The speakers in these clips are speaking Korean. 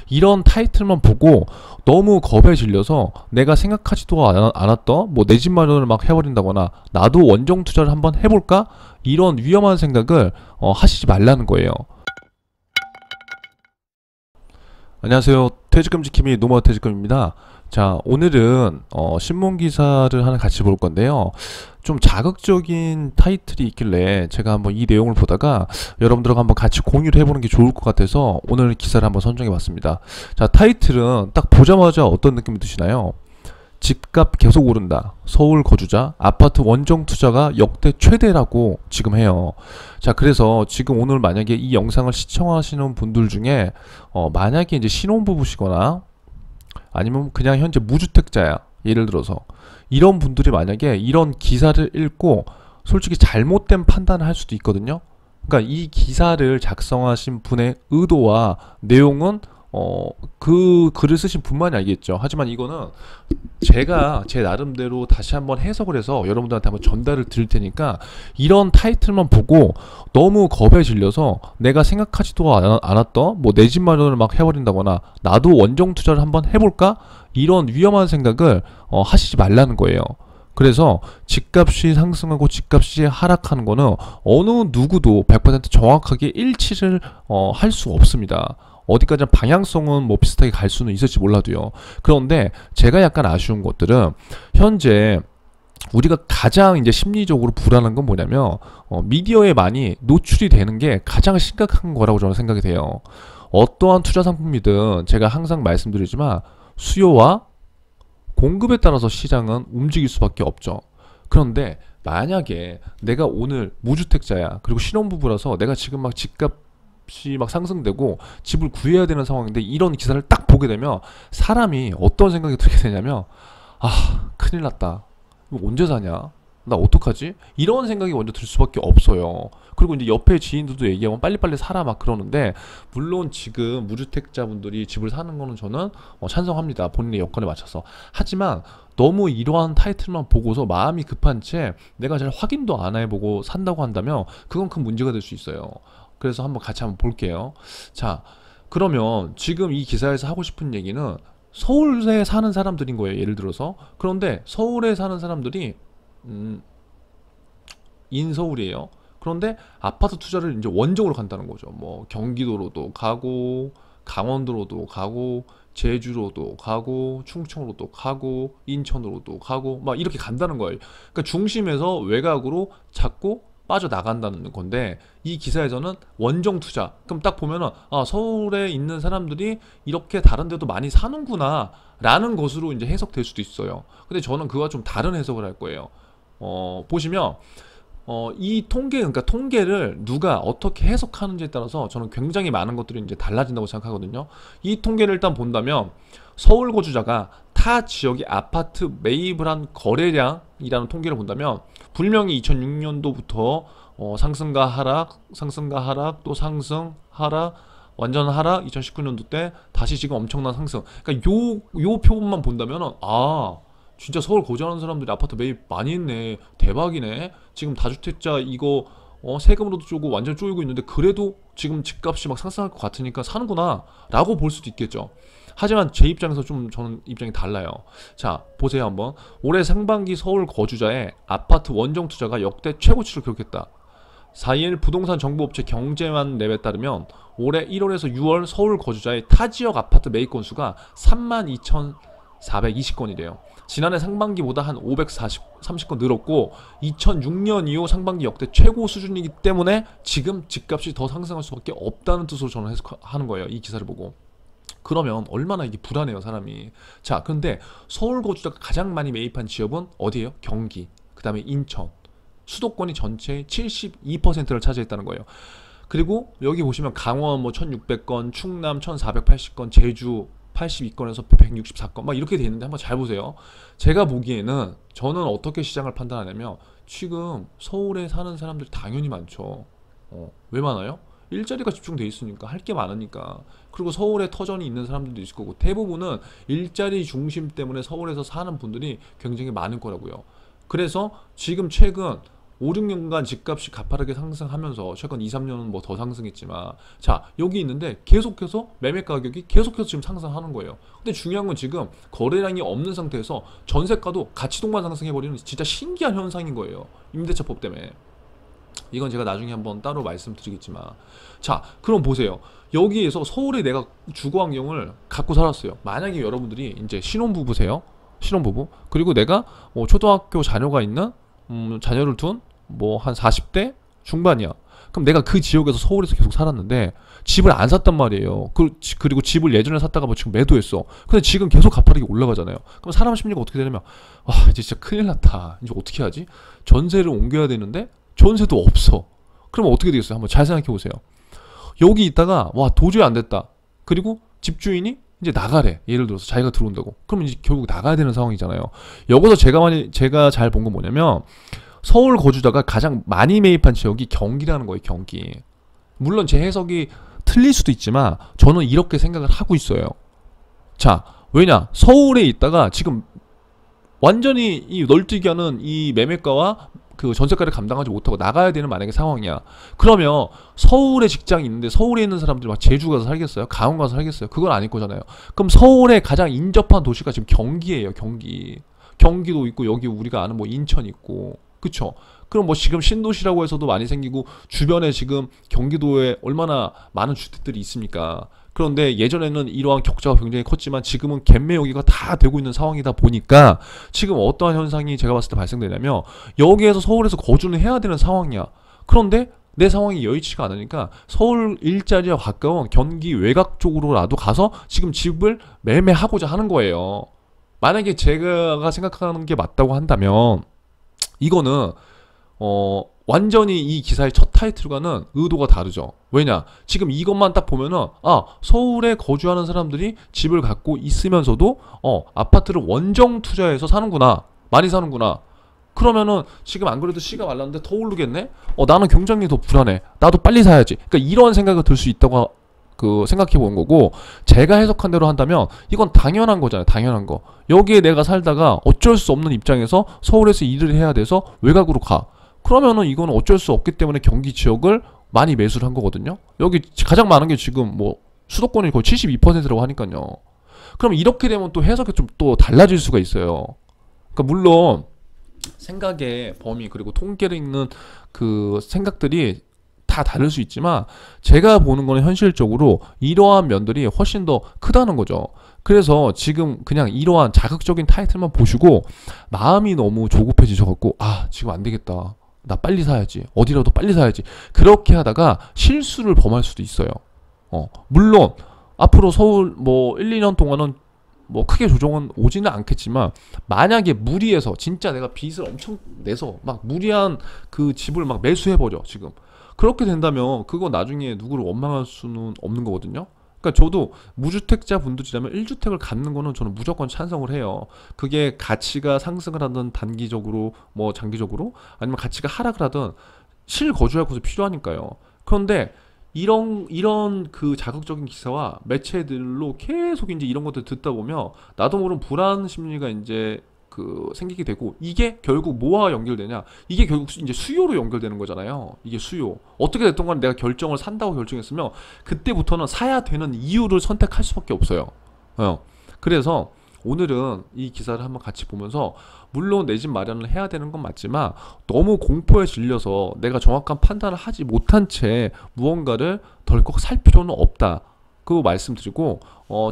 이런 타이틀만 보고 너무 겁에 질려서 내가 생각하지도 않았던 뭐 내 집 마련을 막 해버린다거나 나도 원정 투자를 한번 해볼까? 이런 위험한 생각을 하시지 말라는 거예요. 안녕하세요. 퇴직금 지킴이 노마 퇴직금입니다. 자, 오늘은 신문 기사를 하나 같이 볼 건데요. 좀 자극적인 타이틀이 있길래 제가 한번 이 내용을 보다가 여러분들과 한번 같이 공유를 해보는 게 좋을 것 같아서 오늘 기사를 한번 선정해 봤습니다. 자, 타이틀은 딱 보자마자 어떤 느낌이 드시나요? 집값 계속 오른다. 서울 거주자 아파트 원정 투자가 역대 최대라고 지금 해요. 자, 그래서 지금 오늘 만약에 이 영상을 시청하시는 분들 중에 만약에 이제 신혼부부시거나 아니면 그냥 현재 무주택자야. 예를 들어서 이런 분들이 만약에 이런 기사를 읽고 솔직히 잘못된 판단을 할 수도 있거든요. 그러니까 이 기사를 작성하신 분의 의도와 내용은 그 글을 쓰신 분만이 알겠죠. 하지만 이거는 제가 제 나름대로 다시 한번 해석을 해서 여러분들한테 한번 전달을 드릴 테니까 이런 타이틀만 보고 너무 겁에 질려서 내가 생각하지도 않았던 뭐 내 집 마련을 막 해버린다거나 나도 원정 투자를 한번 해볼까? 이런 위험한 생각을 하시지 말라는 거예요. 그래서 집값이 상승하고 집값이 하락하는 거는 어느 누구도 100% 정확하게 일치를 할 수 없습니다. 어디까지나 방향성은 뭐 비슷하게 갈 수는 있을지 몰라도요. 그런데 제가 약간 아쉬운 것들은 현재 우리가 가장 이제 심리적으로 불안한 건 뭐냐면 미디어에 많이 노출이 되는 게 가장 심각한 거라고 저는 생각이 돼요. 어떠한 투자 상품이든 제가 항상 말씀드리지만 수요와 공급에 따라서 시장은 움직일 수밖에 없죠. 그런데 만약에 내가 오늘 무주택자야, 그리고 신혼부부라서 내가 지금 막 집값이 막 상승되고 집을 구해야 되는 상황인데 이런 기사를 딱 보게 되면 사람이 어떤 생각이 들게 되냐면, 아, 큰일 났다. 이거 언제 사냐? 나 어떡하지? 이런 생각이 먼저 들 수밖에 없어요. 그리고 이제 옆에 지인들도 얘기하면 빨리빨리 사라 막 그러는데, 물론 지금 무주택자분들이 집을 사는 거는 저는 찬성합니다. 본인의 여건에 맞춰서. 하지만 너무 이러한 타이틀만 보고서 마음이 급한 채 내가 잘 확인도 안 해보고 산다고 한다면 그건 큰 문제가 될 수 있어요. 그래서 한번 같이 한번 볼게요. 자, 그러면 지금 이 기사에서 하고 싶은 얘기는 서울에 사는 사람들인 거예요. 예를 들어서. 그런데 서울에 사는 사람들이 인서울이에요. 그런데 아파트 투자를 이제 원정으로 간다는 거죠. 뭐 경기도로도 가고, 강원도로도 가고, 제주로도 가고, 충청으로도 가고, 인천으로도 가고, 막 이렇게 간다는 거예요. 그러니까 중심에서 외곽으로 자꾸 빠져나간다는 건데, 이 기사에서는 원정 투자. 그럼 딱 보면은, 아, 서울에 있는 사람들이 이렇게 다른 데도 많이 사는구나 라는 것으로 이제 해석될 수도 있어요. 근데 저는 그와 좀 다른 해석을 할 거예요. 보시면 이 통계, 그러니까 통계를 누가 어떻게 해석하는지에 따라서 저는 굉장히 많은 것들이 이제 달라진다고 생각하거든요. 이 통계를 일단 본다면 서울 거주자가 타 지역의 아파트 매입을 한 거래량이라는 통계를 본다면 분명히 2006년도부터 상승과 하락, 상승과 하락, 또 상승, 하락, 완전 하락, 2019년도 때 다시 지금 엄청난 상승. 그러니까 요 표본만 본다면, 아, 진짜 서울 거주하는 사람들이 아파트 매입 많이 했네. 대박이네. 지금 다주택자 이거 세금으로도 쪼고 완전 쪼이고 있는데 그래도 지금 집값이 막 상승할 것 같으니까 사는구나 라고 볼 수도 있겠죠. 하지만 제 입장에서 좀 저는 입장이 달라요. 자, 보세요 한번. 올해 상반기 서울 거주자의 아파트 원정 투자가 역대 최고치를 기록했다. 4일 부동산 정보업체 경제만 랩에 따르면 올해 1월에서 6월 서울 거주자의 타지역 아파트 매입 건수가 32,420건이래요. 지난해 상반기보다 한 530건 늘었고 2006년 이후 상반기 역대 최고 수준이기 때문에 지금 집값이 더 상승할 수밖에 없다는 뜻으로 저는 해석하는 거예요. 이 기사를 보고. 그러면 얼마나 이게 불안해요, 사람이. 자, 그런데 서울 거주자가 가장 많이 매입한 지역은 어디예요? 경기, 그 다음에 인천. 수도권이 전체의 72%를 차지했다는 거예요. 그리고 여기 보시면 강원 뭐 1600건, 충남 1480건, 제주 82건에서 164건 막 이렇게 돼 있는데 한번 잘 보세요. 제가 보기에는 저는 어떻게 시장을 판단하냐면 지금 서울에 사는 사람들이 당연히 많죠. 왜 많아요? 일자리가 집중돼 있으니까, 할 게 많으니까. 그리고 서울에 터전이 있는 사람들도 있을 거고, 대부분은 일자리 중심 때문에 서울에서 사는 분들이 굉장히 많을 거라고요. 그래서 지금 최근 5, 6년간 집값이 가파르게 상승하면서 최근 2, 3년은 뭐 더 상승했지만 자 여기 있는데 계속해서 매매 가격이 계속해서 지금 상승하는 거예요. 근데 중요한 건 지금 거래량이 없는 상태에서 전세가도 가치동만 상승해버리는 진짜 신기한 현상인 거예요. 임대차법 때문에. 이건 제가 나중에 한번 따로 말씀드리겠지만 자 그럼 보세요. 여기에서 서울에 내가 주거 환경을 갖고 살았어요. 만약에 여러분들이 이제 신혼부부세요. 신혼부부. 그리고 내가 초등학교 자녀가 있는 자녀를 둔 뭐 한 40대 중반이야. 그럼 내가 그 지역에서 서울에서 계속 살았는데 집을 안 샀단 말이에요. 그리고 집을 예전에 샀다가 뭐 지금 매도했어. 근데 지금 계속 가파르게 올라가잖아요. 그럼 사람 심리가 어떻게 되냐면 와 이제 진짜 큰일 났다. 이제 어떻게 하지? 전세를 옮겨야 되는데 전세도 없어. 그러면 어떻게 되겠어요? 한번 잘 생각해 보세요. 여기 있다가 와 도저히 안 됐다. 그리고 집주인이 이제 나가래. 예를 들어서 자기가 들어온다고. 그러면 이제 결국 나가야 되는 상황이잖아요. 여기서 제가 잘 본 건 뭐냐면 서울 거주자가 가장 많이 매입한 지역이 경기라는 거예요. 경기. 물론 제 해석이 틀릴 수도 있지만 저는 이렇게 생각을 하고 있어요. 자, 왜냐? 서울에 있다가 지금 완전히 이 널뛰기 하는 이 매매가와 그 전세가를 감당하지 못하고 나가야 되는 만약에 상황이야. 그러면 서울에 직장이 있는데 서울에 있는 사람들이 막 제주 가서 살겠어요? 강원 가서 살겠어요? 그건 아닐 거잖아요. 그럼 서울에 가장 인접한 도시가 지금 경기예요. 경기. 경기도 있고 여기 우리가 아는 뭐 인천 있고 그쵸? 그럼 뭐 지금 신도시라고 해서도 많이 생기고 주변에 지금 경기도에 얼마나 많은 주택들이 있습니까? 그런데 예전에는 이러한 격차가 굉장히 컸지만 지금은 갭매 여기가 다 되고 있는 상황이다 보니까 지금 어떠한 현상이 제가 봤을 때 발생되냐면 여기에서 서울에서 거주는 해야 되는 상황이야. 그런데 내 상황이 여의치가 않으니까 서울 일자리와 가까운 경기 외곽 쪽으로라도 가서 지금 집을 매매하고자 하는 거예요. 만약에 제가 생각하는 게 맞다고 한다면 이거는 완전히 이 기사의 첫 타이틀과는 의도가 다르죠. 왜냐? 지금 이것만 딱 보면은 서울에 거주하는 사람들이 집을 갖고 있으면서도 아파트를 원정 투자해서 사는구나. 많이 사는구나. 그러면은 지금 안 그래도 시가 말랐는데 더 오르겠네? 나는 경쟁력이 더 불안해. 나도 빨리 사야지. 그러니까 이런 생각이 들 수 있다고 생각해 본 거고 제가 해석한 대로 한다면 이건 당연한 거잖아요. 당연한 거. 여기에 내가 살다가 어쩔 수 없는 입장에서 서울에서 일을 해야 돼서 외곽으로 가. 그러면은 이거는 어쩔 수 없기 때문에 경기 지역을 많이 매수를 한 거거든요. 여기 가장 많은 게 지금 뭐 수도권이 거의 72%라고 하니까요. 그럼 이렇게 되면 또 해석이 좀 또 달라질 수가 있어요. 그러니까 물론 생각의 범위 그리고 통계를 읽는 그 생각들이 다 다를 수 있지만 제가 보는 거는 현실적으로 이러한 면들이 훨씬 더 크다는 거죠. 그래서 지금 그냥 이러한 자극적인 타이틀만 보시고 마음이 너무 조급해지셔갖고 지금 안 되겠다. 나 빨리 사야지. 어디라도 빨리 사야지. 그렇게 하다가 실수를 범할 수도 있어요. 물론 앞으로 서울 뭐 1, 2년 동안은 뭐 크게 조정은 오지는 않겠지만 만약에 무리해서 진짜 내가 빚을 엄청 내서 막 무리한 그 집을 막 매수해버려 지금 그렇게 된다면 그거 나중에 누구를 원망할 수는 없는 거거든요. 그러니까 저도 무주택자 분들이라면 1주택을 갖는 거는 저는 무조건 찬성을 해요. 그게 가치가 상승을 하든 단기적으로 뭐 장기적으로 아니면 가치가 하락을 하든 실거주할 곳이 필요하니까요. 그런데 이런 그 자극적인 기사와 매체들로 계속 이제 이런 것들 듣다 보면 나도 모르는 불안 심리가 이제 생기게 되고 이게 결국 뭐와 연결되냐? 이게 결국 이제 수요로 연결되는 거잖아요. 이게 수요. 어떻게 됐던 건 내가 결정을 산다고 결정했으면 그때부터는 사야 되는 이유를 선택할 수밖에 없어요. 그래서 오늘은 이 기사를 한번 같이 보면서 물론 내 집 마련을 해야 되는 건 맞지만 너무 공포에 질려서 내가 정확한 판단을 하지 못한 채 무언가를 덜컥 살 필요는 없다. 그 말씀드리고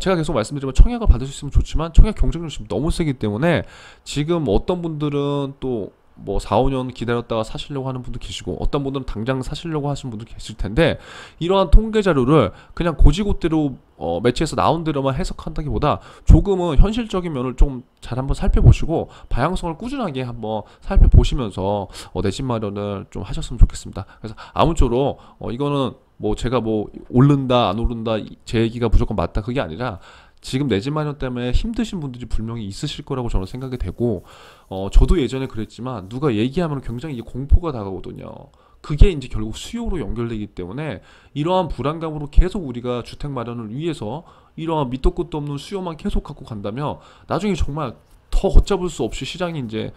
제가 계속 말씀드리면 청약을 받을 수 있으면 좋지만 청약 경쟁률이 지금 너무 세기 때문에 지금 어떤 분들은 또 뭐 4, 5년 기다렸다가 사시려고 하는 분도 계시고 어떤 분들은 당장 사시려고 하시는 분도 계실 텐데 이러한 통계 자료를 그냥 고지고대로 매체에서 나온 대로만 해석한다기보다 조금은 현실적인 면을 좀 잘 한번 살펴보시고 방향성을 꾸준하게 한번 살펴보시면서 내 집 마련을 좀 하셨으면 좋겠습니다. 그래서 아무쪼록 이거는 뭐 제가 뭐 오른다 안 오른다 제 얘기가 무조건 맞다 그게 아니라 지금 내 집 마련 때문에 힘드신 분들이 분명히 있으실 거라고 저는 생각이 되고 저도 예전에 그랬지만 누가 얘기하면 굉장히 공포가 다가오거든요. 그게 이제 결국 수요로 연결되기 때문에 이러한 불안감으로 계속 우리가 주택 마련을 위해서 이러한 밑도 끝도 없는 수요만 계속 갖고 간다면 나중에 정말 더 걷잡을 수 없이 시장이 이제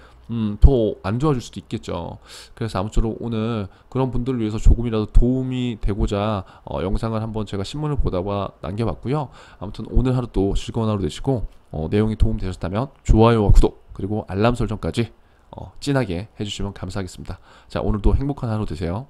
더 안 좋아질 수도 있겠죠. 그래서 아무쪼록 오늘 그런 분들을 위해서 조금이라도 도움이 되고자 영상을 한번 제가 신문을 보다가 남겨봤고요. 아무튼 오늘 하루도 즐거운 하루 되시고 내용이 도움되셨다면 좋아요와 구독 그리고 알람 설정까지 진하게 해주시면 감사하겠습니다. 자, 오늘도 행복한 하루 되세요.